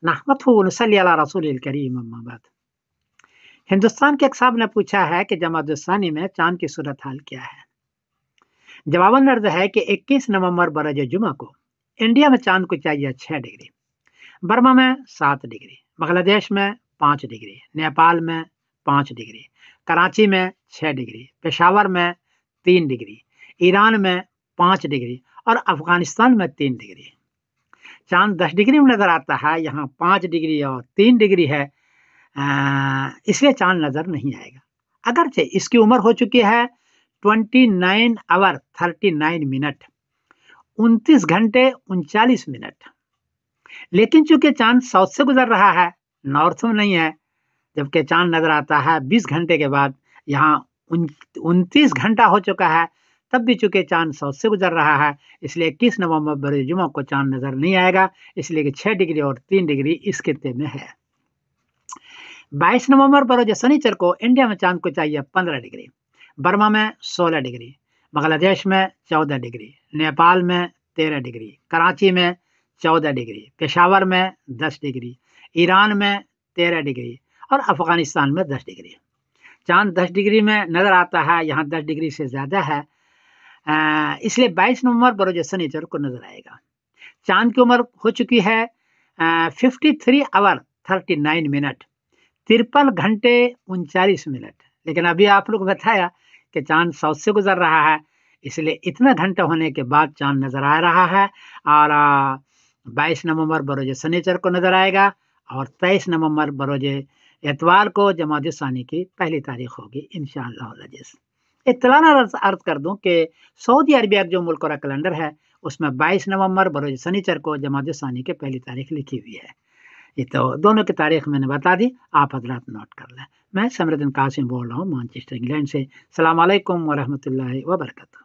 नहमदहु व नसल्ली अला रसूलिल करीम अम्मा बाद। हिंदुस्तान के एक साहब ने पूछा है कि जमात-उस-सानी में चांद की सूरत हाल क्या है। जवाबन अर्ज है कि 21 नवंबर बरोज जुमा को इंडिया में चांद को चाहिए 6 डिग्री, बर्मा में 7 डिग्री, बांग्लादेश में 5 डिग्री, नेपाल में 5 डिग्री, कराची में 6 डिग्री, पेशावर में 3 डिग्री, ईरान में 5 डिग्री और अफगानिस्तान में 3 डिग्री। चांद 10 डिग्री में नजर आता है, यहाँ 5 डिग्री और 3 डिग्री है, इसलिए चांद नजर नहीं आएगा। अगरचे इसकी उम्र हो चुकी है 29 आवर 39 मिनट, 29 घंटे 39 मिनट, लेकिन चूंकि चांद साउथ से गुजर रहा है, नॉर्थ में नहीं है, जबकि चांद नजर आता है 20 घंटे के बाद। यहाँ 29 घंटा हो चुका है, तब भी चूंकि चांद साउथ से गुजर रहा है, इसलिए 21 नवंबर बरोज जुमा को चांद नजर नहीं आएगा, इसलिए कि 6 डिग्री और 3 डिग्री इस खित्ते में है। 22 नवंबर बरोज शनिचर को इंडिया में चांद को चाहिए 15 डिग्री, बर्मा में 16 डिग्री, बांग्लादेश में 14 डिग्री, नेपाल में 13 डिग्री, कराची में 14 डिग्री, पेशावर में 10 डिग्री, ईरान में 13 डिग्री और अफगानिस्तान में 10 डिग्री। चांद 10 डिग्री में नजर आता है, यहाँ 10 डिग्री से ज्यादा है, इसलिए 22 नवंबर बरोज शनिचर को नजर आएगा। चांद की उम्र हो चुकी है 53 आवर 39 मिनट, 53 घंटे 39 मिनट, लेकिन अभी आप लोग बताया कि चांद साउथ से गुजर रहा है, इसलिए इतना घंटा होने के बाद चांद नजर आ रहा है और 22 नवंबर बरोज शनिचर को नजर आएगा और 23 नवंबर बरोज एतवार को जमात-उस-सानी की पहली तारीख होगी इंशाअल्लाह अज़ीज़। इत्तलान अर्ज कर दूं कि सऊदी अरबिया जो मुल्क का कैलेंडर है, उसमें 22 नवंबर बरोज शनिचर को जमात-उस-सानी की पहली तारीख लिखी हुई है। ये तो दोनों की तारीख मैंने बता दी, आप हजरात नोट कर लें। मैं समरुद्दीन कासिम बोल रहा हूँ मैनचेस्टर इंग्लैंड से। अस्सलाम वालेकुम व रहमतुल्लाहि व बरकातहू।